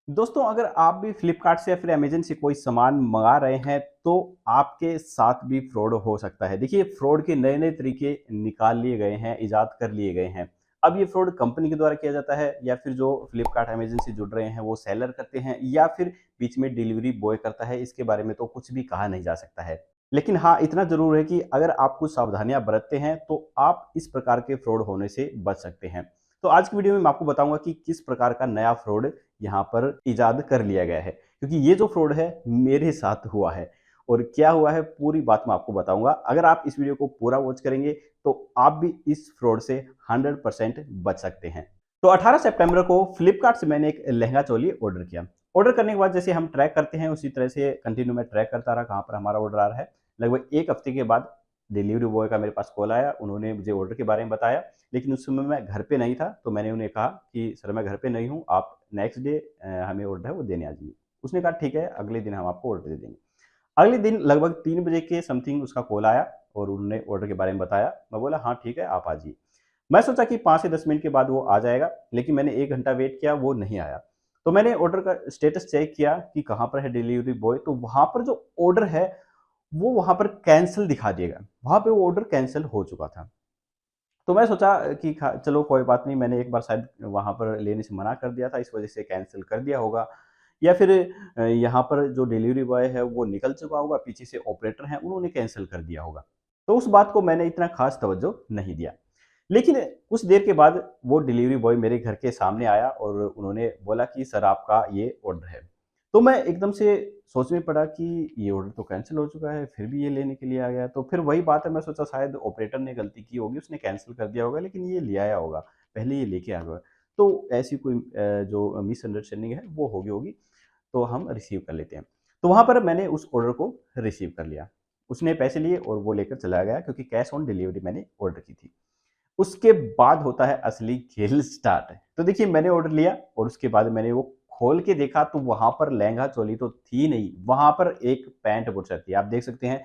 दोस्तों, अगर आप भी फ्लिपकार्ट से या फिर अमेज़न से कोई सामान मँगा रहे हैं, तो आपके साथ भी फ्रॉड हो सकता है। देखिए, फ्रॉड के नए-नए तरीके निकाल लिए गए हैं, इजाद कर लिए गए हैं। अब ये फ्रॉड कंपनी के द्वारा किया जाता है या फिर जो फ्लिपकार्ट, अमेज़न से जुड़ रहे हैं, वो सेलर करते हैं या फिर बीच में डिलीवरी बॉय करता है, इसके बारे में तो कुछ भी कहा नहीं जा सकता है। लेकिन हाँ, इतना ज़रूर है कि अगर आप कुछ सावधानियाँ बरतते हैं, तो आप इस प्रकार के फ्रॉड होने से बच सकते हैं। तो आज की वीडियो में मैं आपको बताऊँगा कि किस प्रकार का नया फ्रॉड यहाँ पर इजाद कर लिया गया है, क्योंकि ये जो फ्रॉड है मेरे साथ हुआ है और क्या हुआ है पूरी बात मैं आपको बताऊंगा। अगर आप इस वीडियो को पूरा वॉच करेंगे तो आप भी इस फ्रॉड से 100% बच सकते हैं। तो 18 सितंबर को फ्लिपकार्ट से मैंने एक लहंगा चोली ऑर्डर किया। ऑर्डर करने के बाद जैसे हम ट्रैक करते हैं उसी तरह से कंटिन्यू मैं ट्रैक करता रहा कहाँ पर हमारा ऑर्डर आ रहा है। लगभग एक हफ्ते के बाद डिलीवरी बॉय का मेरे पास कॉल आया, उन्होंने मुझे ऑर्डर के बारे में बताया। लेकिन उस समय मैं घर पे नहीं था, तो मैंने उन्हें कहा कि सर मैं घर पे नहीं हूँ, आप नेक्स्ट डे हमें ऑर्डर है वो देने आ जाइए। उसने कहा ठीक है, अगले दिन हम आपको ऑर्डर दे देंगे। अगले दिन लगभग 3 बजे के समथिंग उसका कॉल आया और उन्होंने ऑर्डर के बारे में बताया। मैं बोला हाँ ठीक है, आप आ जाइए। मैं सोचा कि 5 से 10 मिनट के बाद वो आ जाएगा, लेकिन मैंने 1 घंटा वेट किया, वो नहीं आया। तो मैंने ऑर्डर का स्टेटस चेक किया कि कहाँ पर है डिलीवरी बॉय, तो वहाँ पर जो ऑर्डर है, वो वहाँ पर कैंसल दिखा दिएगा। वहाँ पे वो ऑर्डर कैंसल हो चुका था। तो मैं सोचा कि खा चलो कोई बात नहीं, मैंने एक बार शायद वहाँ पर लेने से मना कर दिया था, इस वज़ह से कैंसल कर दिया होगा या फिर यहाँ पर जो डिलीवरी बॉय है वो निकल चुका होगा, पीछे से ऑपरेटर हैं उन्होंने कैंसल कर दिया होगा। तो उस बात को मैंने इतना ख़ास तवज्जो नहीं दिया। लेकिन कुछ देर के बाद वो डिलीवरी बॉय मेरे घर के सामने आया और उन्होंने बोला कि सर आपका ये ऑर्डर है। तो मैं एकदम से सोच में पड़ा कि ये ऑर्डर तो कैंसल हो चुका है, फिर भी ये लेने के लिए आ गया। तो फिर वही बात है, मैं सोचा शायद ऑपरेटर ने गलती की होगी, उसने कैंसल कर दिया होगा, लेकिन ये ले आया होगा, पहले ये लेके आ गया। तो ऐसी कोई जो मिसअंडरस्टैंडिंग है वो हो गई होगी, तो हम रिसीव कर लेते हैं। तो वहाँ पर मैंने उस ऑर्डर को रिसीव कर लिया। उसने पैसे लिए और वो लेकर चला गया, क्योंकि कैश ऑन डिलीवरी मैंने ऑर्डर की थी। उसके बाद होता है असली खेल स्टार्ट। तो देखिए, मैंने ऑर्डर लिया और उसके बाद मैंने वो खोल के देखा, तो वहाँ पर लहंगा चोली तो थी नहीं, वहाँ पर एक पैंट बुशर्ट थी। आप देख सकते हैं,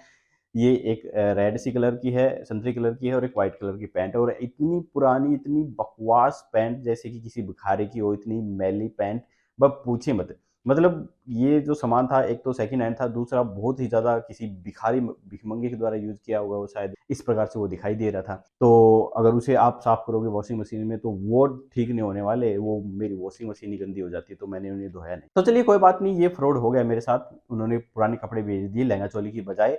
ये एक रेड सी कलर की है, संतरी कलर की है और एक व्हाइट कलर की पैंट है और इतनी पुरानी, इतनी बकवास पैंट, जैसे कि किसी भिखारी की हो, इतनी मैली पैंट, बस पूछिए मत। मतलब ये जो सामान था, एक तो सेकंड हैंड था, दूसरा बहुत ही ज़्यादा किसी भिखमंगे के द्वारा यूज़ किया होगा वो शायद, इस प्रकार से वो दिखाई दे रहा था। तो अगर उसे आप साफ़ करोगे वॉशिंग मशीन में तो वो ठीक नहीं होने वाले, वो मेरी वॉशिंग मशीन ही गंदी हो जाती है, तो मैंने उन्हें धोया नहीं। तो चलिए कोई बात नहीं, ये फ्रॉड हो गया मेरे साथ, उन्होंने पुराने कपड़े भेज दिए लहंगा चोली की बजाय।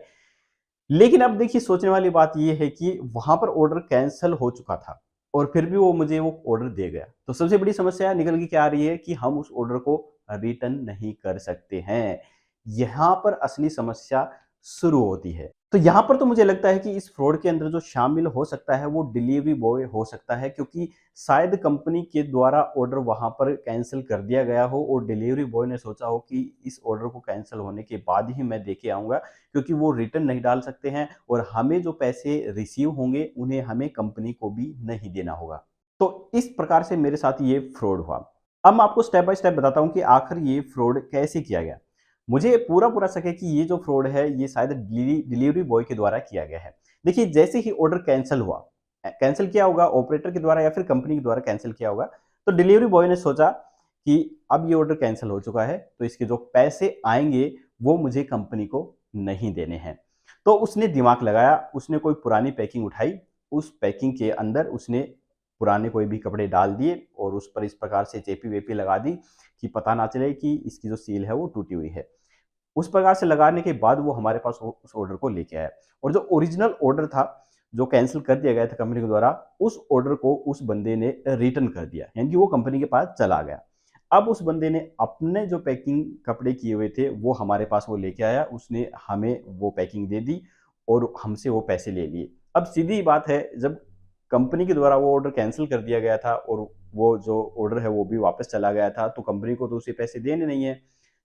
लेकिन अब देखिए, सोचने वाली बात ये है कि वहाँ पर ऑर्डर कैंसल हो चुका था और फिर भी वो मुझे वो ऑर्डर दे गया। तो सबसे बड़ी समस्या निकल के क्या आ रही है कि हम उस ऑर्डर को रिटर्न नहीं कर सकते हैं। यहाँ पर असली समस्या शुरू होती है। तो यहाँ पर तो मुझे लगता है कि इस फ्रॉड के अंदर जो शामिल हो सकता है वो डिलीवरी बॉय हो सकता है, क्योंकि शायद कंपनी के द्वारा ऑर्डर वहाँ पर कैंसल कर दिया गया हो और डिलीवरी बॉय ने सोचा हो कि इस ऑर्डर को कैंसल होने के बाद ही मैं देके आऊँगा, क्योंकि वो रिटर्न नहीं डाल सकते हैं और हमें जो पैसे रिसीव होंगे उन्हें हमें कंपनी को भी नहीं देना होगा। तो इस प्रकार से मेरे साथ ये फ्रॉड हुआ। अब मैं आपको स्टेप बाय स्टेप बताता हूँ कि आखिर ये फ्रॉड कैसे किया गया। मुझे पूरा शक है कि ये जो फ्रॉड है ये शायद डिलीवरी बॉय के द्वारा किया गया है। देखिए, जैसे ही ऑर्डर कैंसल हुआ, कैंसल किया होगा ऑपरेटर के द्वारा या फिर कंपनी के द्वारा कैंसल किया होगा, तो डिलीवरी बॉय ने सोचा कि अब ये ऑर्डर कैंसल हो चुका है, तो इसके जो पैसे आएँगे वो मुझे कंपनी को नहीं देने हैं। तो उसने दिमाग लगाया, उसने कोई पुरानी पैकिंग उठाई, उस पैकिंग के अंदर उसने पुराने कोई भी कपड़े डाल दिए और उस पर इस प्रकार से चेपी-वेपी लगा दी कि पता ना चले कि इसकी जो सील है वो टूटी हुई है। उस प्रकार से लगाने के बाद वो हमारे पास उस ऑर्डर को लेके आया और जो ओरिजिनल ऑर्डर था, जो कैंसल कर दिया गया था कंपनी के द्वारा, उस ऑर्डर को उस बंदे ने रिटर्न कर दिया, यानी कि वो कंपनी के पास चला गया। अब उस बंदे ने अपने जो पैकिंग कपड़े किए हुए थे वो हमारे पास वो लेके आया, उसने हमें वो पैकिंग दे दी और हमसे वो पैसे ले लिए। अब सीधी बात है, जब कंपनी के द्वारा वो ऑर्डर कैंसल कर दिया गया था और वो जो ऑर्डर है वो भी वापस चला गया था, तो कंपनी को तो उसे पैसे देने नहीं है।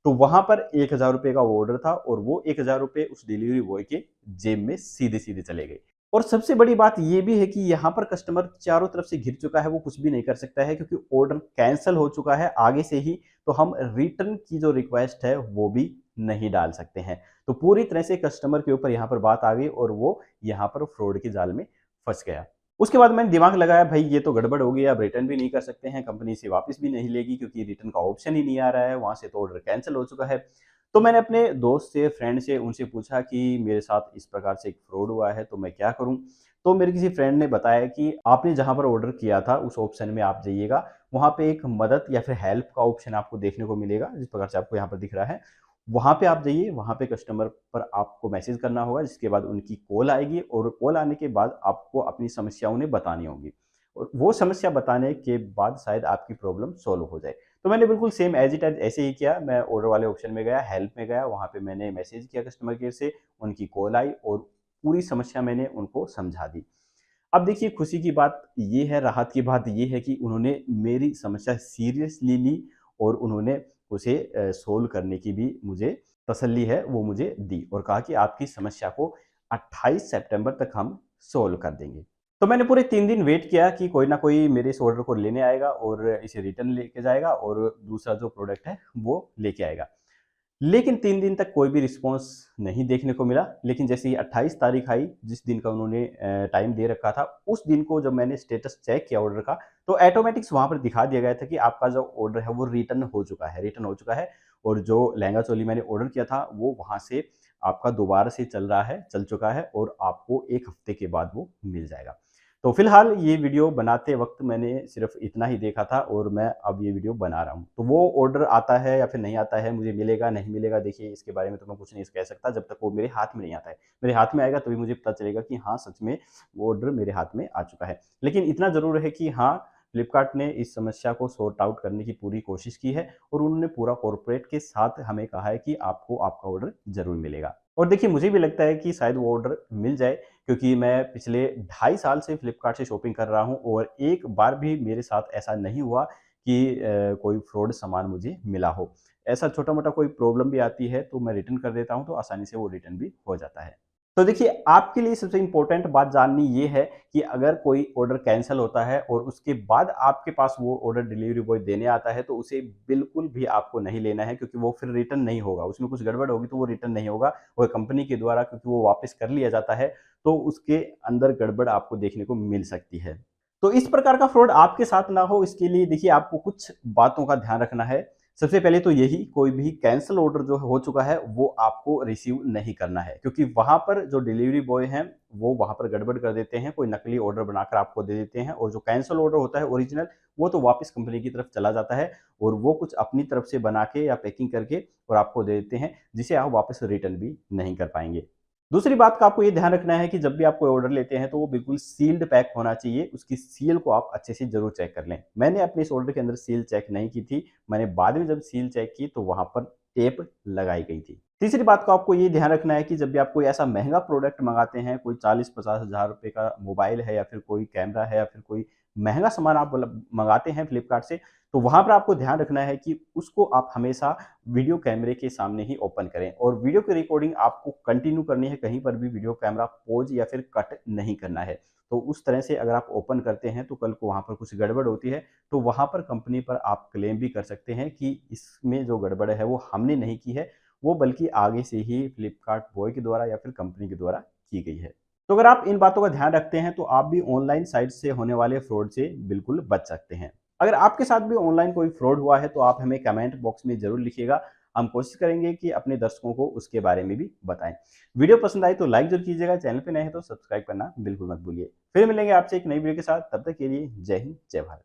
तो वहाँ पर ₹1000 का वो ऑर्डर था और वो ₹1000 उस डिलीवरी बॉय के जेब में सीधे-सीधे चले गए। और सबसे बड़ी बात ये भी है कि यहाँ पर कस्टमर चारों तरफ से घिर चुका है, वो कुछ भी नहीं कर सकता है क्योंकि ऑर्डर कैंसल हो चुका है आगे से ही, तो हम रिटर्न की जो रिक्वेस्ट है वो भी नहीं डाल सकते हैं। तो पूरी तरह से कस्टमर के ऊपर यहाँ पर बात आ गई और वो यहाँ पर फ्रॉड के जाल में फँस गया। उसके बाद मैंने दिमाग लगाया, भाई ये तो गड़बड़ हो गई, अब रिटर्न भी नहीं कर सकते हैं, कंपनी से वापस भी नहीं लेगी क्योंकि रिटर्न का ऑप्शन ही नहीं आ रहा है, वहाँ से तो ऑर्डर कैंसिल हो चुका है। तो मैंने अपने दोस्त से, फ्रेंड से, उनसे पूछा कि मेरे साथ इस प्रकार से एक फ्रॉड हुआ है, तो मैं क्या करूँ? तो मेरे किसी फ्रेंड ने बताया कि आपने जहाँ पर ऑर्डर किया था उस ऑप्शन में आप जाइएगा, वहाँ पे एक मदद या फिर हेल्प का ऑप्शन आपको देखने को मिलेगा, जिस प्रकार से आपको यहाँ पर दिख रहा है। वहाँ पे आप जाइए, वहाँ पे कस्टमर पर आपको मैसेज करना होगा, जिसके बाद उनकी कॉल आएगी और कॉल आने के बाद आपको अपनी समस्या उन्हें बतानी होगी और वो समस्या बताने के बाद शायद आपकी प्रॉब्लम सॉल्व हो जाए। तो मैंने बिल्कुल सेम एज़ इट इज़ ऐसे ही किया। मैं ऑर्डर वाले ऑप्शन में गया, हेल्प में गया, वहाँ पे मैंने मैसेज किया कस्टमर केयर से, उनकी कॉल आई और पूरी समस्या मैंने उनको समझा दी। अब देखिए खुशी की बात ये है, राहत की बात ये है कि उन्होंने मेरी समस्या सीरियसली ली और उन्होंने उसे सोल्व करने की भी मुझे तसल्ली है वो मुझे दी और कहा कि आपकी समस्या को 28 सितंबर तक हम सोल्व कर देंगे। तो मैंने पूरे 3 दिन वेट किया कि कोई ना कोई मेरे इस ऑर्डर को लेने आएगा और इसे रिटर्न लेके जाएगा और दूसरा जो प्रोडक्ट है वो लेके आएगा। लेकिन 3 दिन तक कोई भी रिस्पॉन्स नहीं देखने को मिला। लेकिन जैसे ही 28 तारीख आई, जिस दिन का उन्होंने टाइम दे रखा था, उस दिन को जब मैंने स्टेटस चेक किया ऑर्डर का, तो ऑटोमेटिक्स वहाँ पर दिखा दिया गया था कि आपका जो ऑर्डर है वो रिटर्न हो चुका है और जो लहंगा चोली मैंने ऑर्डर किया था, वो वहाँ से आपका दोबारा से चल चुका है और आपको 1 हफ्ते के बाद वो मिल जाएगा। तो फिलहाल ये वीडियो बनाते वक़्त मैंने सिर्फ़ इतना ही देखा था और मैं अब ये वीडियो बना रहा हूँ। तो वो ऑर्डर आता है या फिर नहीं आता है, मुझे मिलेगा, नहीं मिलेगा, देखिए इसके बारे में तो मैं कुछ नहीं कह सकता जब तक वो मेरे हाथ में नहीं आता है। मेरे हाथ में आएगा तभी मुझे पता चलेगा कि हाँ, सच में वो ऑर्डर मेरे हाथ में आ चुका है। लेकिन इतना ज़रूर है कि हाँ, फ्लिपकार्ट ने इस समस्या को सॉर्ट आउट करने की पूरी कोशिश की है और उन्होंने पूरा कॉर्पोरेट के साथ हमें कहा है कि आपको आपका ऑर्डर ज़रूर मिलेगा। और देखिए मुझे भी लगता है कि शायद वो ऑर्डर मिल जाए, क्योंकि मैं पिछले ढाई साल से फ्लिपकार्ट से शॉपिंग कर रहा हूँ और एक बार भी मेरे साथ ऐसा नहीं हुआ कि कोई फ्रॉड सामान मुझे मिला हो। ऐसा छोटा-मोटा कोई प्रॉब्लम भी आती है तो मैं रिटर्न कर देता हूँ, तो आसानी से वो रिटर्न भी हो जाता है। तो देखिए आपके लिए सबसे इम्पोर्टेंट बात जाननी ये है कि अगर कोई ऑर्डर कैंसल होता है और उसके बाद आपके पास वो ऑर्डर डिलीवरी बॉय देने आता है, तो उसे बिल्कुल भी आपको नहीं लेना है, क्योंकि वो फिर रिटर्न नहीं होगा। उसमें कुछ गड़बड़ होगी तो वो रिटर्न नहीं होगा और कंपनी के द्वारा, क्योंकि वो वापस कर लिया जाता है, तो उसके अंदर गड़बड़ आपको देखने को मिल सकती है। तो इस प्रकार का फ्रॉड आपके साथ ना हो, इसके लिए देखिए आपको कुछ बातों का ध्यान रखना है। सबसे पहले तो यही, कोई भी कैंसल ऑर्डर जो हो चुका है वो आपको रिसीव नहीं करना है, क्योंकि वहाँ पर जो डिलीवरी बॉय हैं वो वहाँ पर गड़बड़ कर देते हैं, कोई नकली ऑर्डर बनाकर आपको दे देते हैं और जो कैंसल ऑर्डर होता है ओरिजिनल, वो तो वापस कंपनी की तरफ चला जाता है और वो कुछ अपनी तरफ से बना के या पैकिंग करके और आपको दे देते हैं, जिसे आप वापस रिटर्न भी नहीं कर पाएंगे। दूसरी बात का आपको ये ध्यान रखना है कि जब भी आप कोई ऑर्डर लेते हैं तो वो बिल्कुल सील्ड पैक होना चाहिए, उसकी सील को आप अच्छे से ज़रूर चेक कर लें। मैंने अपने इस ऑर्डर के अंदर सील चेक नहीं की थी, मैंने बाद में जब सील चेक की तो वहाँ पर टेप लगाई गई थी। तीसरी बात को आपको ये ध्यान रखना है कि जब भी आप कोई ऐसा महँगा प्रोडक्ट मँगाते हैं, कोई 40-50 हज़ार रुपए का मोबाइल है या फिर कोई कैमरा है या फिर कोई महँगा सामान आप मँगाते हैं फ्लिपकार्ट से, तो वहाँ पर आपको ध्यान रखना है कि उसको आप हमेशा वीडियो कैमरे के सामने ही ओपन करें और वीडियो की रिकॉर्डिंग आपको कंटिन्यू करनी है, कहीं पर भी वीडियो कैमरा पॉज़ या फिर कट नहीं करना है। तो उस तरह से अगर आप ओपन करते हैं तो कल को वहाँ पर कुछ गड़बड़ होती है, तो वहाँ पर कंपनी पर आप क्लेम भी कर सकते हैं कि इसमें जो गड़बड़ है वो हमने नहीं की है, वो बल्कि आगे से ही फ्लिपकार्ट बॉय के द्वारा या फिर कंपनी के द्वारा की गई है। तो अगर आप इन बातों का ध्यान रखते हैं तो आप भी ऑनलाइन साइट से होने वाले फ्रॉड से बिल्कुल बच सकते हैं। अगर आपके साथ भी ऑनलाइन कोई फ्रॉड हुआ है तो आप हमें कमेंट बॉक्स में ज़रूर लिखिएगा। हम कोशिश करेंगे कि अपने दर्शकों को उसके बारे में भी बताएं। वीडियो पसंद आई तो लाइक जरूर कीजिएगा, चैनल पे नए हैं तो सब्सक्राइब करना बिल्कुल मत भूलिए। फिर मिलेंगे आपसे एक नई वीडियो के साथ, तब तक के लिए जय हिंद, जय भारत।